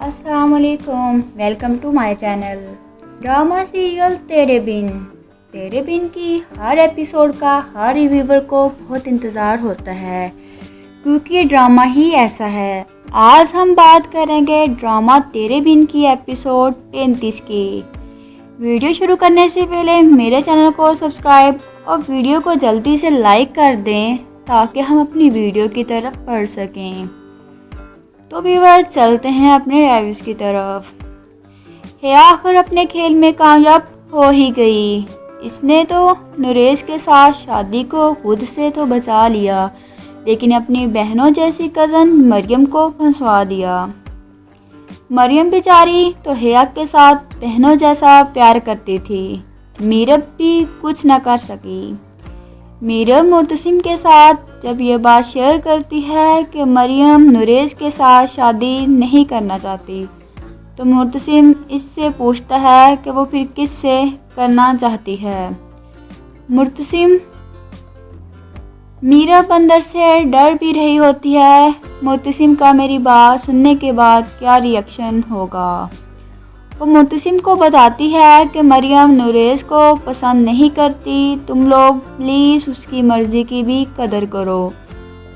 अस्सलाम वालेकुम, welcome to my channel. Drama serial Tere Bin की हर एपिसोड का हर रिव्यूअर को बहुत इंतज़ार होता है क्योंकि ये ड्रामा ही ऐसा है। आज हम बात करेंगे ड्रामा तेरे बिन की एपिसोड 35 की। वीडियो शुरू करने से पहले मेरे चैनल को सब्सक्राइब और वीडियो को जल्दी से लाइक कर दें ताकि हम अपनी वीडियो की तरफ बढ़ सकें। तो व्यूअर चलते हैं अपने रिव्यूज की तरफ। हिया आखिर अपने खेल में कामयाब हो ही गई। इसने तो नरेश के साथ शादी को खुद से तो बचा लिया, लेकिन अपनी बहनों जैसी कज़न मरियम को फंसवा दिया। मरियम बेचारी तो हिया के साथ बहनों जैसा प्यार करती थी। मीरब भी कुछ न कर सकी। मीरब मुर्तसिम के साथ जब ये बात शेयर करती है कि मरियम नरेश के साथ शादी नहीं करना चाहती, तो मुर्तसिम इससे पूछता है कि वो फिर किस से करना चाहती है। मुर्तसिम मीरब अंदर से डर भी रही होती है मुर्तसिम का मेरी बात सुनने के बाद क्या रिएक्शन होगा। वो मुर्तसिम को बताती है कि मरियम नरेश को पसंद नहीं करती, तुम लोग प्लीज़ उसकी मर्ज़ी की भी कदर करो।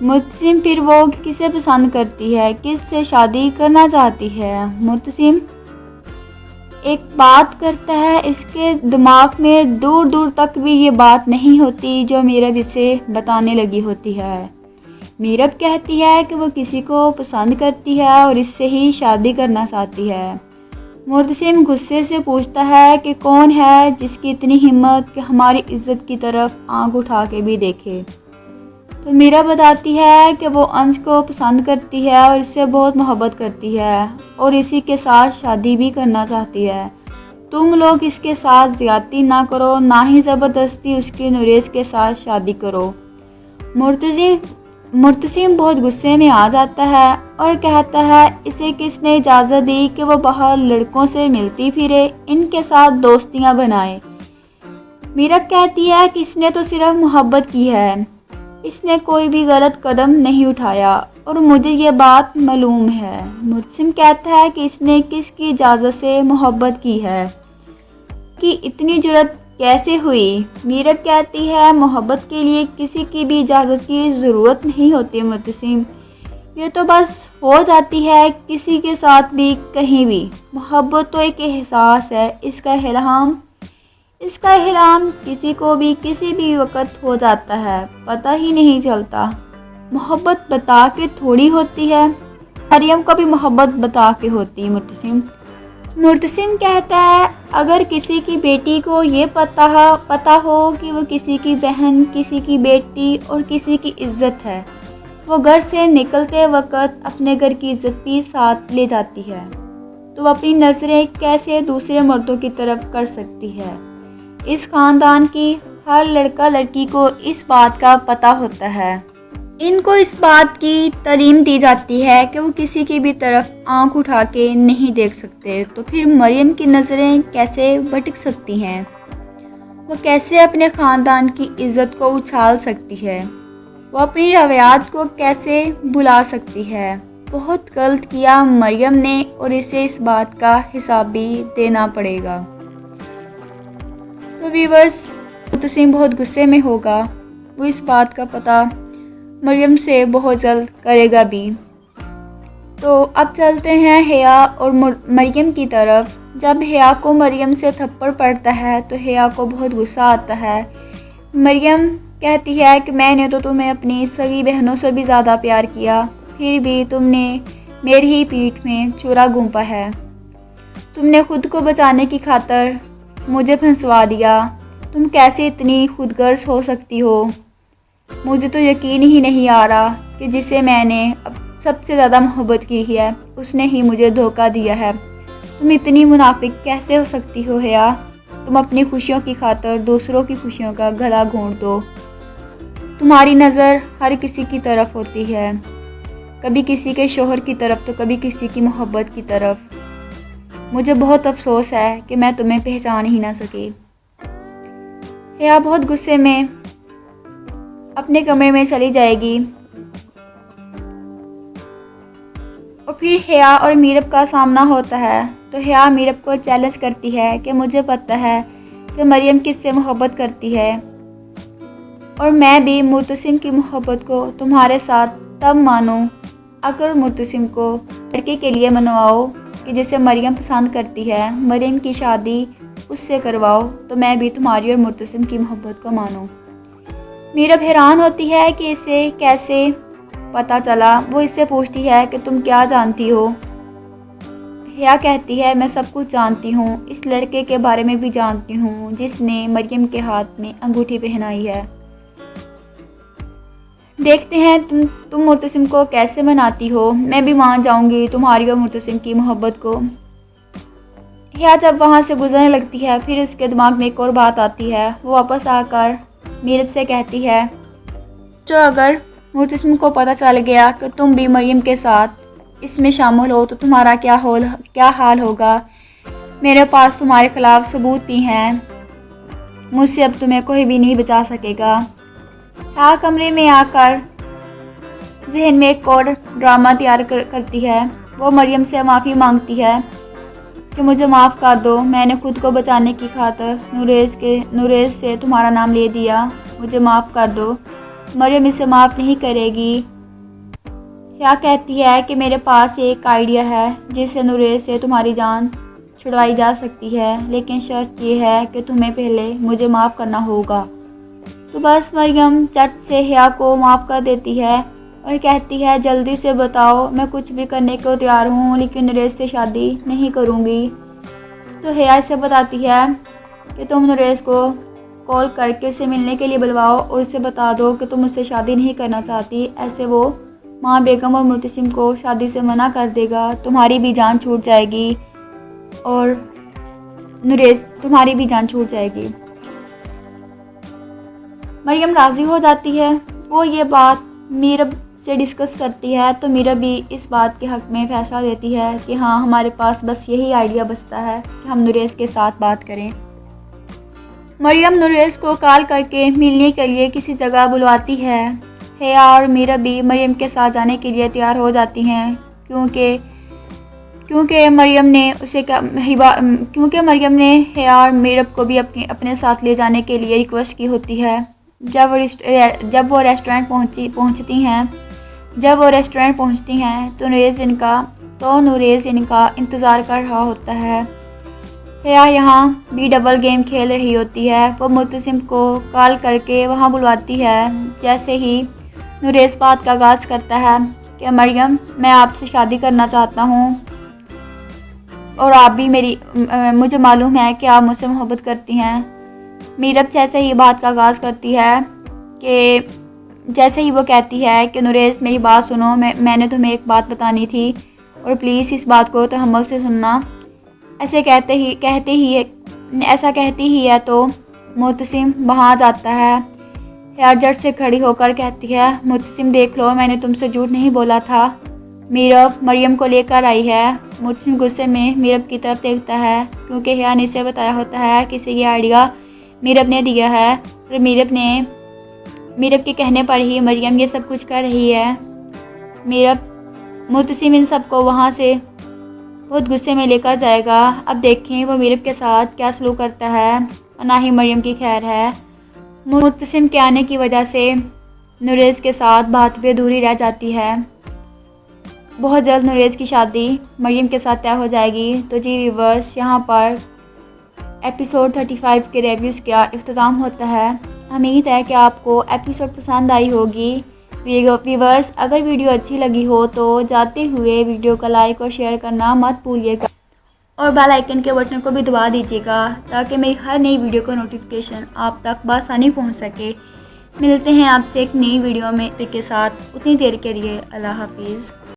मुर्तसिम फिर वो किसे पसंद करती है, किस से शादी करना चाहती है। मुर्तसिम एक बात करता है, इसके दिमाग में दूर दूर तक भी ये बात नहीं होती जो मीरब इसे बताने लगी होती है। मीरब कहती है कि वो किसी को पसंद करती है और इससे ही शादी करना चाहती है। मुर्तसिम गुस्से से पूछता है कि कौन है जिसकी इतनी हिम्मत कि हमारी इज्जत की तरफ आंख उठा के भी देखे। तो मीरा बताती है कि वो अंश को पसंद करती है और इससे बहुत मोहब्बत करती है और इसी के साथ शादी भी करना चाहती है। तुम लोग इसके साथ ज़्यादती ना करो, ना ही ज़बरदस्ती उसके नरेश के साथ शादी करो। मुर्तसिम बहुत गुस्से में आ जाता है और कहता है इसे किसने इजाज़त दी कि वो बाहर लड़कों से मिलती फिरे, इनके साथ दोस्तियां बनाए। मीरब कहती है कि इसने तो सिर्फ मोहब्बत की है, इसने कोई भी गलत कदम नहीं उठाया और मुझे ये बात मालूम है। मुर्तसिम कहता है कि इसने किसकी इजाज़त से मोहब्बत की है, कि इतनी जुर्रत कैसे हुई। मीरब कहती है मोहब्बत के लिए किसी की भी इजाज़त की ज़रूरत नहीं होती मुर्तसिम, ये तो बस हो जाती है किसी के साथ भी कहीं भी। मोहब्बत तो एक एहसास है, इसका इल्हाम किसी को भी किसी भी वक्त हो जाता है, पता ही नहीं चलता। मोहब्बत बता के थोड़ी होती है, मरियम को भी मोहब्बत बता के होती है। मुर्तसिम कहता है अगर किसी की बेटी को ये पता हो कि वो किसी की बहन, किसी की बेटी और किसी की इज्जत है, वो घर से निकलते वक्त अपने घर की इज्जत भी साथ ले जाती है, तो वो अपनी नज़रें कैसे दूसरे मर्दों की तरफ कर सकती है। इस ख़ानदान की हर लड़का लड़की को इस बात का पता होता है। इनको इस बात की तालीम दी जाती है कि वो किसी की भी तरफ आंख उठा के नहीं देख सकते, तो फिर मरियम की नज़रें कैसे भटक सकती हैं, वो कैसे अपने ख़ानदान की इज़्ज़त को उछाल सकती है, वो अपनी रवायात को कैसे भुला सकती है। बहुत गलत किया मरियम ने और इसे इस बात का हिसाब भी देना पड़ेगा। तो व्यूअर्स, मुर्तसिम बहुत गुस्से में होगा, वो इस बात का पता मरियम से बहुत जल्द करेगा भी। तो अब चलते हैं हिया और मरियम की तरफ। जब हिया को मरियम से थप्पड़ पड़ता है तो हिया को बहुत गुस्सा आता है। मरियम कहती है कि मैंने तो तुम्हें अपनी सगी बहनों से भी ज़्यादा प्यार किया, फिर भी तुमने मेरी ही पीठ में छुरा घोंपा है। तुमने खुद को बचाने की खातिर मुझे फंसवा दिया। तुम कैसे इतनी खुदगर्ज हो सकती हो। मुझे तो यकीन ही नहीं आ रहा कि जिसे मैंने अब सबसे ज़्यादा मोहब्बत की है उसने ही मुझे धोखा दिया है। तुम इतनी मुनाफिक कैसे हो सकती हो हिया। तुम अपनी खुशियों की खातिर दूसरों की खुशियों का गला घोंट दो। तुम्हारी नज़र हर किसी की तरफ होती है, कभी किसी के शोहर की तरफ तो कभी किसी की मोहब्बत की तरफ। मुझे बहुत अफसोस है कि मैं तुम्हें पहचान ही ना सकी। हिया बहुत गुस्से में अपने कमरे में चली जाएगी और پھر حیا اور میرب کا سامنا ہوتا ہے تو حیا میرب کو چیلنج کرتی ہے کہ مجھے پتہ ہے کہ مریم کس سے محبت کرتی ہے اور میں بھی معتصم کی محبت کو تمہارے ساتھ تب مانوں اگر معتصم کو لڑکے کے لیے منواؤ کہ جسے مریم پسند کرتی ہے، مریم کی شادی اس سے کرواؤ تو میں بھی تمہاری اور معتصم کی محبت کو مانوں۔ میرب حیران ہوتی ہے کہ اسے کیسے پتہ چلا۔ وہ اس سے پوچھتی ہے کہ تم کیا جانتی ہو؟ حیا کہتی ہے میں سب کچھ جانتی ہوں، اس لڑکے کے بارے میں بھی جانتی ہوں جس نے مریم کے ہاتھ میں انگوٹھی پہنائی ہے۔ دیکھتے ہیں تم معتصم کو کیسے مناتی ہو، میں بھی مان جاؤں گی تمہاری اور معتصم کی محبت کو۔ حیا جب وہاں سے گزرنے لگتی ہے پھر اس کے دماغ میں ایک اور بات آتی ہے۔ وہ واپس آ کر میرب سے کہتی ہے جو اگر معتصم کو پتہ چل گیا کہ تم بھی مریم کے ساتھ اس میں شامل ہو تو تمہارا کیا حال ہوگا؟ میرے پاس تمہارے خلاف ثبوت بھی ہیں، مجھ سے اب تمہیں کوئی بھی نہیں بچا سکے گا۔ حیا کمرے میں آ کر ذہن میں ایک اور ڈرامہ تیار کرتی ہے۔ وہ مریم سے معافی مانگتی ہے کہ مجھے معاف کر دو، میں نے خود کو بچانے کی خاطر نوریز سے تمہارا نام لے دیا، مجھے معاف کر دو۔ مریم اسے معاف نہیں کرے گی۔ حیا کہتی ہے کہ میرے پاس ایک آئیڈیا ہے جس سے نوریز سے تمہاری جان چھڑوائی جا سکتی ہے، لیکن شرط یہ ہے کہ تمہیں پہلے مجھے معاف کرنا ہوگا۔ تو بس مریم چٹ سے حیا کو معاف کر دیتی ہے اور کہتی ہے جلدی سے بتاؤ، میں کچھ بھی کرنے کو تیار ہوں لیکن نوریز سے شادی نہیں کروں گی۔ تو حیا اسے بتاتی ہے کہ تم نوریز کو کال کر کے اسے ملنے کے لیے بلواؤ اور اسے بتا دو کہ تم اس سے شادی نہیں کرنا چاہتی، ایسے وہ ماں بیگم اور معتصم کو شادی سے منع کر دے گا، تمہاری بھی جان چھوٹ جائے گی اور نوریز تمہاری بھی جان چھوٹ جائے گی۔ مریم راضی ہو جاتی ہے۔ وہ یہ بات میرب سے ڈسکس کرتی ہے تو میرب بھی اس بات کے حق میں فیصلہ دیتی ہے کہ ہاں ہمارے پاس بس یہی آئیڈیا بچتا ہے کہ ہم نوریز کے ساتھ بات کریں۔ مریم نوریز کو کال کر کے ملنے کے لیے کسی جگہ بلواتی ہے۔ حیا اور میرب بھی مریم کے ساتھ جانے کے لیے تیار ہو جاتی ہیں کیونکہ مریم نے حیا اور میرب کو بھی اپنے ساتھ لے جانے کے لیے ریکویسٹ کی ہوتی ہے۔ جب وہ ریسٹورنٹ پہنچتی ہیں تو نوریز ان کا انتظار کر رہا ہوتا ہے۔ حیا یہاں بھی ڈبل گیم کھیل رہی ہوتی ہے۔ وہ معتصم کو کال کر کے وہاں بلواتی ہے۔ جیسے ہی نوریز بات کا آغاز کرتا ہے کہ مریم میں آپ سے شادی کرنا چاہتا ہوں اور آپ بھی مجھے معلوم ہے کہ آپ مجھ سے محبت کرتی ہیں۔ میرب جیسے ہی بات کا آغاز کرتی ہے کہ جیسے ہی وہ کہتی ہے کہ نوریز میری بات سنو، میں نے تمہیں ایک بات بتانی تھی اور پلیز اس بات کو تحمل سے سننا، ایسا کہتی ہی ہے تو معتصم وہاں جاتا ہے۔ حیا جٹ سے کھڑی ہو کر کہتی ہے معتصم دیکھ لو، میں نے تم سے جھوٹ نہیں بولا تھا، میرب مریم کو لے کر آئی ہے۔ معتصم غصے میں میرب کی طرف دیکھتا ہے کیونکہ حیا نے اسے بتایا ہوتا ہے کہ اسے یہ آئیڈیا میرب نے دیا ہے اور میرب کے کہنے پر ہی مریم یہ سب کچھ کر رہی ہے۔ معتصم ان سب کو وہاں سے بہت غصے میں لے کر جائے گا۔ اب دیکھیں وہ میرب کے ساتھ کیا سلوک کرتا ہے اور نہ ہی مریم کی خیر ہے۔ معتصم کے آنے کی وجہ سے نوریز کے ساتھ بات بھی ادھوری رہ جاتی ہے۔ بہت جلد نوریز کی شادی مریم کے ساتھ طے ہو جائے گی۔ تو جی ویورز، یہاں پر ایپیسوڈ 35 کے ریویوز کا اختتام ہوتا ہے۔ امید ہے کہ آپ کو ایپیسوڈ پسند آئی ہوگی۔ ویورز، اگر ویڈیو اچھی لگی ہو تو جاتے ہوئے ویڈیو کا لائک اور شیئر کرنا مت بھولیے گا اور بیل آئیکن کے بٹن کو بھی دبا دیجیے گا تاکہ میری ہر نئی ویڈیو کا نوٹیفیکیشن آپ تک بآسانی پہنچ سکے۔ ملتے ہیں آپ سے ایک نئی ویڈیو میں کے ساتھ، اتنی دیر کے لیے اللہ حافظ۔